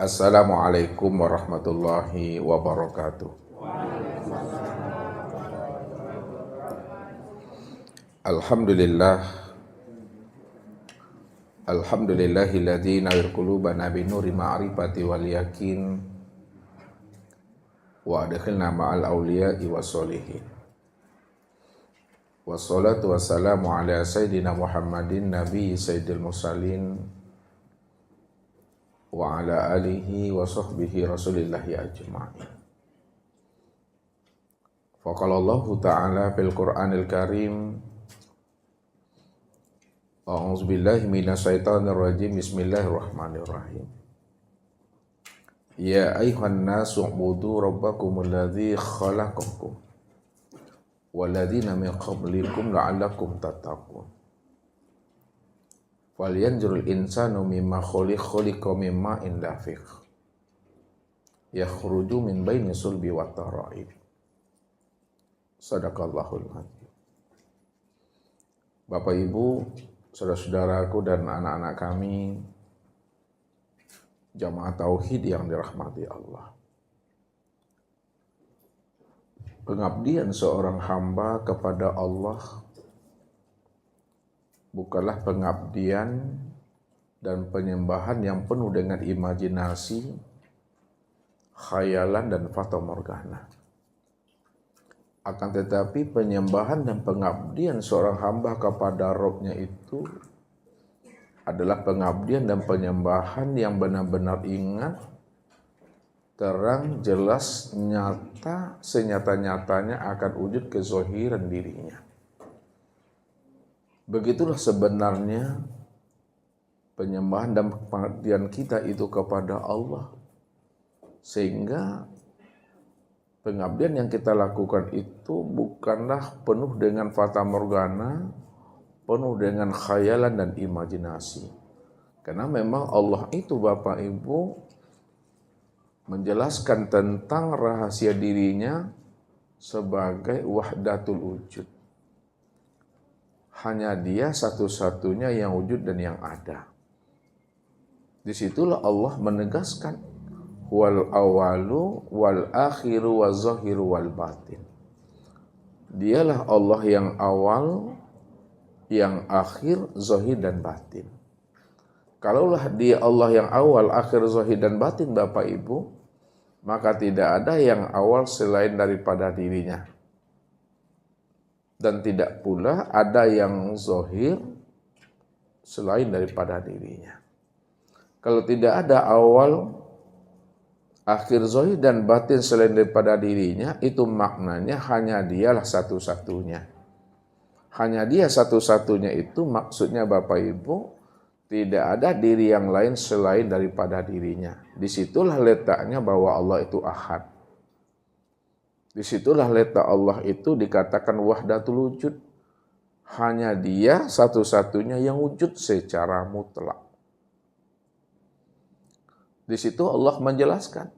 Assalamualaikum warahmatullahi wabarakatuh. Alhamdulillah, alhamdulillahilladzi nawwir qulubana binuri ma'rifati wal yakin wa adkhilna ma'al awliya'i wassolihin. Wassalatu wassalamu ala sayyidina Muhammadin nabi sayyidil mursalin wa ala alihi wa sahbihi rasulillahi ajma'in. Faqala Allah ta'ala fil Qur'anil Karim, a'udzu billahi minasyaitonir rajim, bismillahirrahmanirrahim. Ya ayyuhan nasu ubudu rabbakumul ladzi khalaqakum walladzina min qablikum la'allakum tattaqun. Falyanzurul insanu mimma khuliqa mimma indafiq yakhruju min baini sulbi wat tara'ib. Sadaqallahul adzim. Bapak Ibu, saudara-saudaraku dan anak-anak kami, jamaah tauhid yang dirahmati Allah. Pengabdian seorang hamba kepada Allah bukanlah pengabdian dan penyembahan yang penuh dengan imajinasi, khayalan dan fatamorgana. Akan tetapi penyembahan dan pengabdian seorang hamba kepada Rabb-nya itu adalah pengabdian dan penyembahan yang benar-benar ingat, terang, jelas, nyata, senyata-nyatanya akan wujud kezohiran dirinya. Begitulah sebenarnya penyembahan dan pengabdian kita itu kepada Allah. Sehingga pengabdian yang kita lakukan itu bukanlah penuh dengan fatamorgana, penuh dengan khayalan dan imajinasi. Karena memang Allah itu Bapak Ibu menjelaskan tentang rahasia dirinya sebagai wahdatul wujud. Hanya Dia satu-satunya yang wujud dan yang ada. Disitulah Allah menegaskan wal awalu wal akhiru wal zahiru wal batin. Dialah Allah yang awal, yang akhir, zahir dan batin. Kalaulah Dia Allah yang awal, akhir, zahir dan batin Bapak Ibu, maka tidak ada yang awal selain daripada dirinya. Dan tidak pula ada yang zahir selain daripada dirinya. Kalau tidak ada awal, akhir, zahir dan batin selain daripada dirinya, itu maknanya hanya Dialah satu-satunya. Hanya Dia satu-satunya itu maksudnya Bapak Ibu, tidak ada diri yang lain selain daripada dirinya. Disitulah letaknya bahwa Allah itu ahad. Disitulah letak Allah itu dikatakan wahdatul wujud. Hanya Dia satu-satunya yang wujud secara mutlak. Di situ Allah menjelaskan,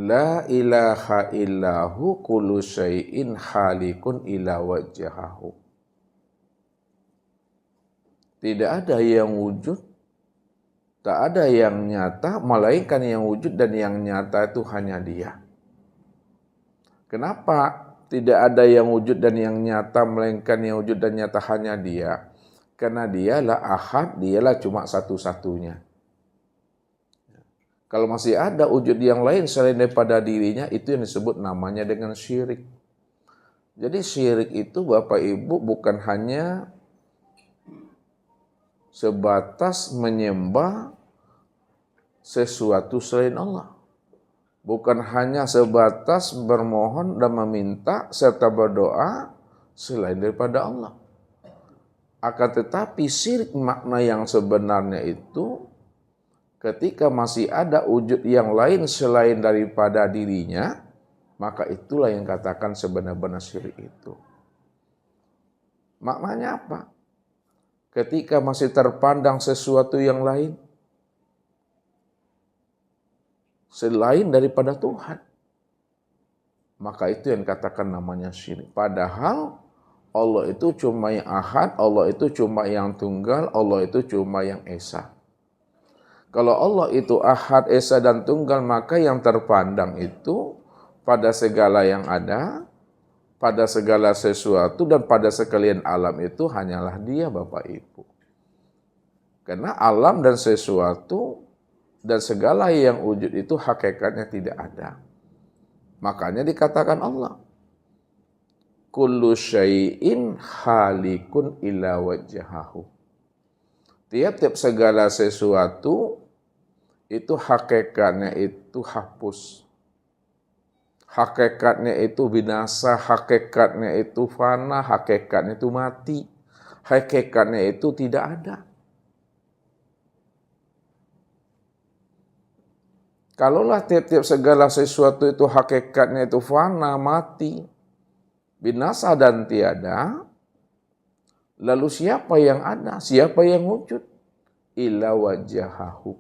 la ilaha illahu kullu syai'in halikun ila wajhahu. Tidak ada yang wujud, tak ada yang nyata, melainkan yang wujud dan yang nyata itu hanya Dia. Kenapa tidak ada yang wujud dan yang nyata, melainkan yang wujud dan nyata hanya Dia? Karena Dialah ahad, Dialah cuma satu-satunya. Kalau masih ada wujud yang lain selain daripada dirinya, itu yang disebut namanya dengan syirik. Jadi syirik itu Bapak Ibu bukan hanya sebatas menyembah sesuatu selain Allah. Bukan hanya sebatas bermohon dan meminta serta berdoa selain daripada Allah. Akan tetapi syirik makna yang sebenarnya itu ketika masih ada wujud yang lain selain daripada dirinya, maka itulah yang katakan sebenar-benar syirik itu. Maknanya apa? Ketika masih terpandang sesuatu yang lain selain daripada Tuhan, maka itu yang katakan namanya syirik. Padahal Allah itu cuma yang ahad, Allah itu cuma yang tunggal, Allah itu cuma yang esa. Kalau Allah itu ahad, esa dan tunggal, maka yang terpandang itu pada segala yang ada, pada segala sesuatu dan pada sekalian alam itu hanyalah Dia, Bapak Ibu. Karena alam dan sesuatu dan segala yang wujud itu hakikatnya tidak ada. Makanya dikatakan Allah, kullu syai'in halikun illa wajhahu. Tiap-tiap segala sesuatu itu hakikatnya itu hapus. Hakikatnya itu binasa, hakikatnya itu fana, hakikatnya itu mati. Hakikatnya itu tidak ada. Kalaulah tiap-tiap segala sesuatu itu hakikatnya itu fana, mati, binasa dan tiada, lalu siapa yang ada? Siapa yang wujud? Illa wajahahu.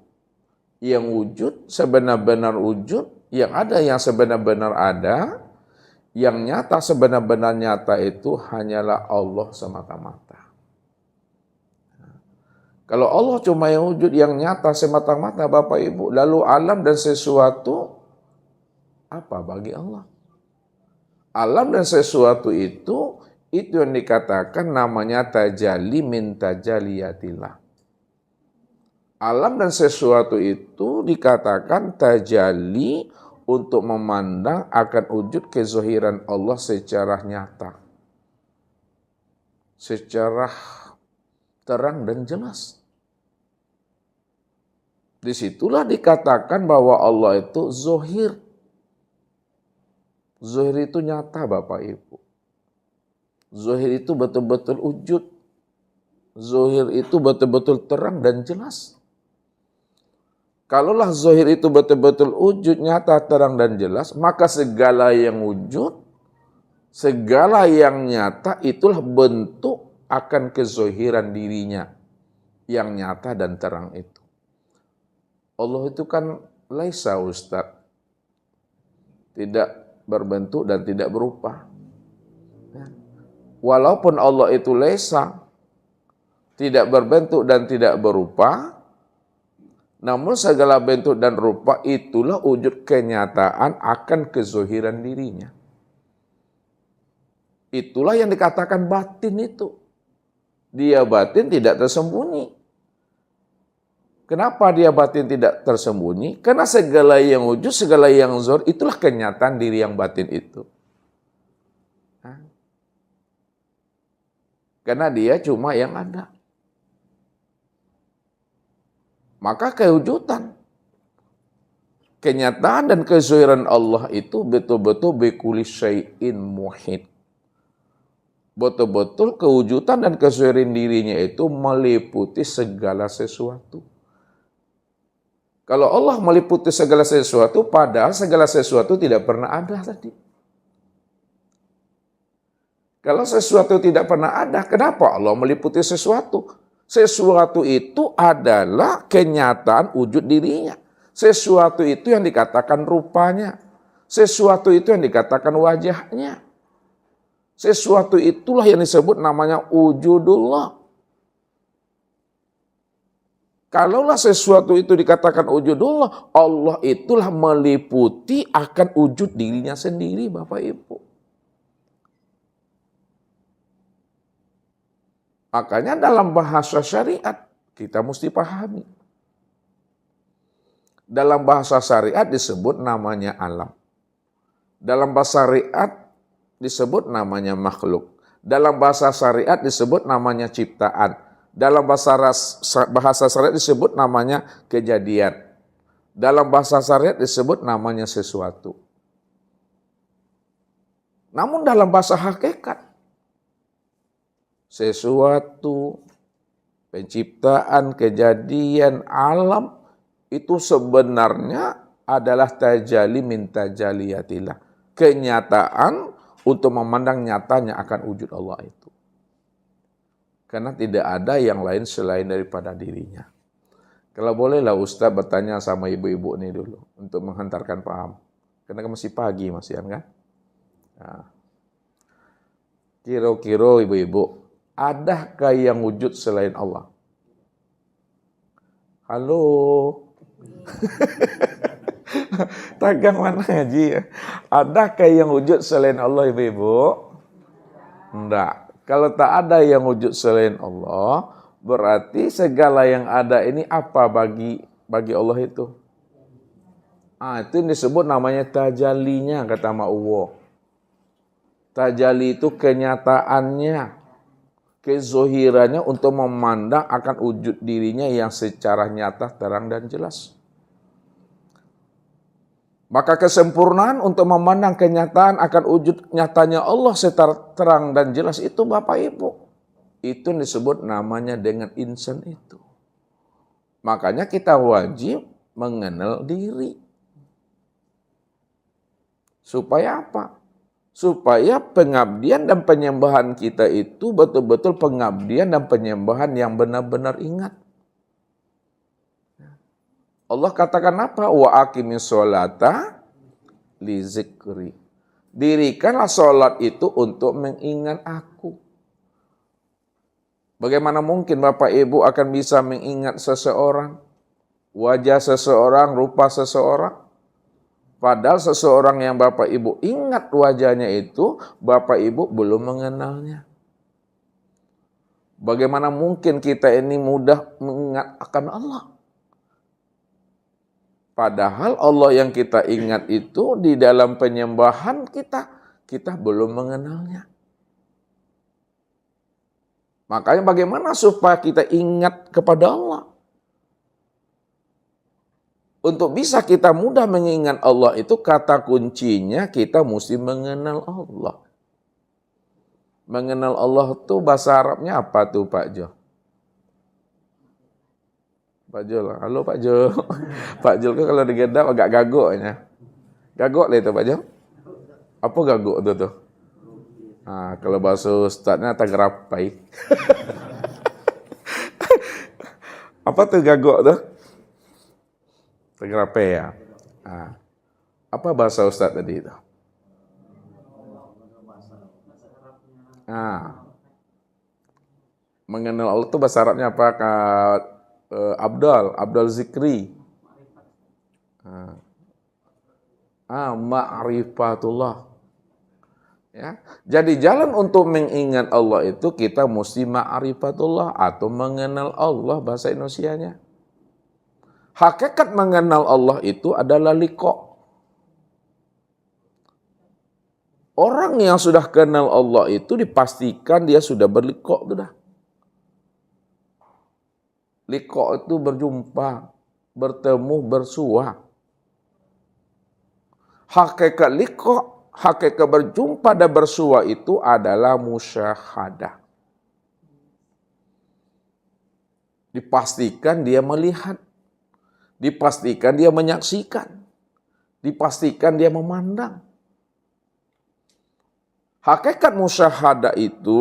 Yang wujud, sebenar-benar wujud, yang ada yang sebenar-benar ada, yang nyata sebenar-benar nyata itu hanyalah Allah semata-mata. Kalau Allah cuma yang wujud, yang nyata semata-mata, Bapak Ibu, lalu alam dan sesuatu, apa bagi Allah? Alam dan sesuatu itu yang dikatakan namanya tajalli min tajaliyatillah. Alam dan sesuatu itu dikatakan tajalli untuk memandang akan wujud kezahiran Allah secara nyata. Secara terang dan jelas. Disitulah dikatakan bahwa Allah itu zahir. Zahir itu nyata, Bapak Ibu. Zahir itu betul-betul wujud. Zahir itu betul-betul terang dan jelas. Kalaulah zahir itu betul-betul wujud, nyata, terang dan jelas, maka segala yang wujud, segala yang nyata itulah bentuk akan kezahiran dirinya yang nyata dan terang itu. Allah itu kan laisa Ustaz, tidak berbentuk dan tidak berupa. Walaupun Allah itu laisa, tidak berbentuk dan tidak berupa, namun segala bentuk dan rupa itulah wujud kenyataan akan kezahiran dirinya. Itulah yang dikatakan batin itu. Dia batin tidak tersembunyi. Kenapa dia batin tidak tersembunyi? Karena segala yang wujud, segala yang zahir, itulah kenyataan diri yang batin itu. Karena dia cuma yang ada. Maka kewujudan, kenyataan dan kezahiran Allah itu betul-betul bikuli syai'in muhit. Betul-betul kewujudan dan kezahiran dirinya itu meliputi segala sesuatu. Kalau Allah meliputi segala sesuatu, padahal segala sesuatu tidak pernah ada tadi. Kalau sesuatu tidak pernah ada, kenapa Allah meliputi sesuatu? Sesuatu itu adalah kenyataan wujud dirinya. Sesuatu itu yang dikatakan rupanya. Sesuatu itu yang dikatakan wajahnya. Sesuatu itulah yang disebut namanya wujudullah. Kalaulah sesuatu itu dikatakan wujudullah, Allah itulah meliputi akan wujud dirinya sendiri, Bapak Ibu. Makanya dalam bahasa syariat kita mesti pahami. Dalam bahasa syariat disebut namanya alam. Dalam bahasa syariat disebut namanya makhluk. Dalam bahasa syariat disebut namanya ciptaan. Dalam bahasa syariat disebut namanya kejadian. Dalam bahasa syariat disebut namanya sesuatu. Namun dalam bahasa hakikat, sesuatu, penciptaan, kejadian, alam, itu sebenarnya adalah tajalli min tajaliyatillah. Kenyataan untuk memandang nyatanya akan wujud Allah itu. Karena tidak ada yang lain selain daripada dirinya. Kalau bolehlah Ustaz bertanya sama ibu-ibu ini dulu untuk menghantarkan paham. Karena masih pagi masih kan? Nah. Kira-kira ibu-ibu, adakah yang wujud selain Allah? Halo? Tagang mana ngaji ya? Adakah yang wujud selain Allah, ibu-ibu? Enggak. Kalau tak ada yang wujud selain Allah, berarti segala yang ada ini apa bagi Allah itu? Itu disebut namanya tajalinya, kata Ma'uwo. Tajali itu kenyataannya, kezohirannya untuk memandang akan wujud dirinya yang secara nyata, terang dan jelas. Maka kesempurnaan untuk memandang kenyataan akan wujud nyatanya Allah secara terang dan jelas itu Bapak Ibu. Itu disebut namanya dengan insan itu. Makanya kita wajib mengenal diri. Supaya apa? Supaya pengabdian dan penyembahan kita itu betul-betul pengabdian dan penyembahan yang benar-benar ingat. Allah katakan apa? Wa aqimis sholata li zikri. Dirikanlah sholat itu untuk mengingat aku. Bagaimana mungkin Bapak Ibu akan bisa mengingat seseorang, wajah seseorang, rupa seseorang? Padahal seseorang yang Bapak Ibu ingat wajahnya itu, Bapak Ibu belum mengenalnya. Bagaimana mungkin kita ini mudah mengingat akan Allah? Padahal Allah yang kita ingat itu di dalam penyembahan kita belum mengenalnya. Makanya bagaimana supaya kita ingat kepada Allah? Untuk bisa kita mudah mengingat Allah itu kata kuncinya kita mesti mengenal Allah. Mengenal Allah itu bahasa Arabnya apa tuh Pak Jo? Pak Jul, halo Pak Jul. Pak Jul kan kalau digedap agak gagoknya. Gagok lah itu Pak Jul. Apa gagok itu tuh? Kalau bahasa ustadznya tagerapai. Apa tuh gagok tuh? Tagerapai ya. Apa bahasa ustadz tadi itu? Mengenal Allah itu bahasa Arabnya apa? Abdul Zikri. Ma'rifatullah. Ya. Jadi jalan untuk mengingat Allah itu kita mesti ma'rifatullah atau mengenal Allah bahasa Indonesianya. Hakikat mengenal Allah itu adalah liqa. Orang yang sudah kenal Allah itu dipastikan dia sudah berliqa sudah. Liqa itu berjumpa, bertemu, bersua. Hakikat liqa, hakikat berjumpa dan bersua itu adalah musyahadah. Dipastikan dia melihat, dipastikan dia menyaksikan, dipastikan dia memandang. Hakikat musyahadah itu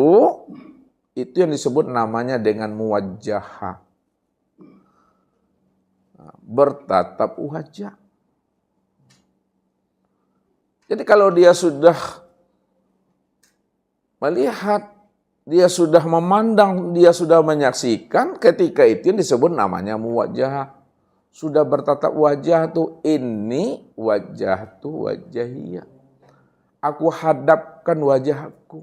yang disebut namanya dengan muwajjahah. Bertatap wajah. Jadi kalau dia sudah melihat, dia sudah memandang, dia sudah menyaksikan, ketika itu disebut namanya muwajjah. Sudah bertatap wajah tuh, ini wajah tuh wajahiyah. Aku hadapkan wajahku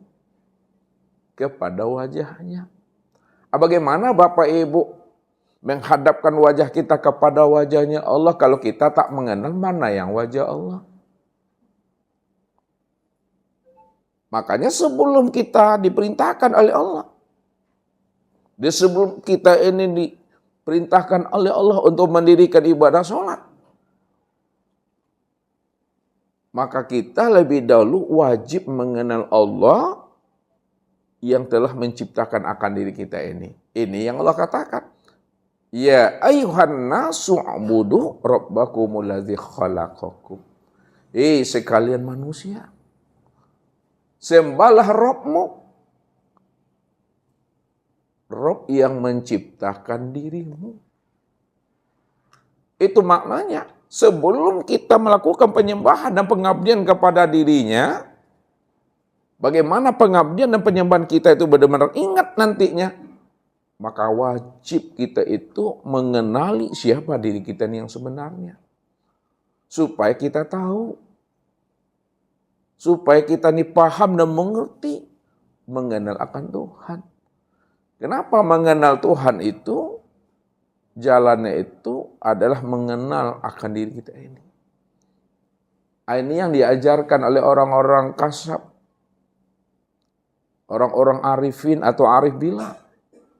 kepada wajahnya. Bagaimana Bapak Ibu menghadapkan wajah kita kepada wajahnya Allah kalau kita tak mengenal mana yang wajah Allah? Makanya sebelum kita diperintahkan oleh Allah, sebelum kita ini diperintahkan oleh Allah untuk mendirikan ibadah sholat, maka kita lebih dahulu wajib mengenal Allah yang telah menciptakan akan diri kita ini. Ini yang Allah katakan. Ya ayyuhan nasu ubudu rabbakumul ladzi khalaqakum. Sekalian manusia, sembahlah Rabbmu, Rabb yang menciptakan dirimu. Itu maknanya, sebelum kita melakukan penyembahan dan pengabdian kepada dirinya, bagaimana pengabdian dan penyembahan kita itu benar-benar ingat nantinya. Maka wajib kita itu mengenali siapa diri kita yang sebenarnya. Supaya kita tahu. Supaya kita paham dan mengerti. Mengenal akan Tuhan. Kenapa mengenal Tuhan itu? Jalannya itu adalah mengenal akan diri kita ini. Ini yang diajarkan oleh orang-orang kasab. Orang-orang arifin atau arif bilang.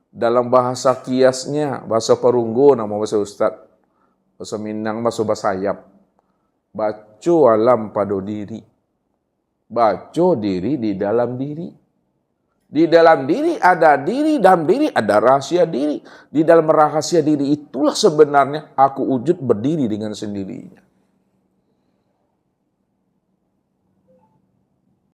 Dalam bahasa kiasnya, bahasa perunggu, nama bahasa ustad, bahasa Minang, bahasa sayap. Baco alam pado diri. Baco diri di dalam diri. Di dalam diri, dalam diri ada rahasia diri. Di dalam rahasia diri itulah sebenarnya aku wujud berdiri dengan sendirinya.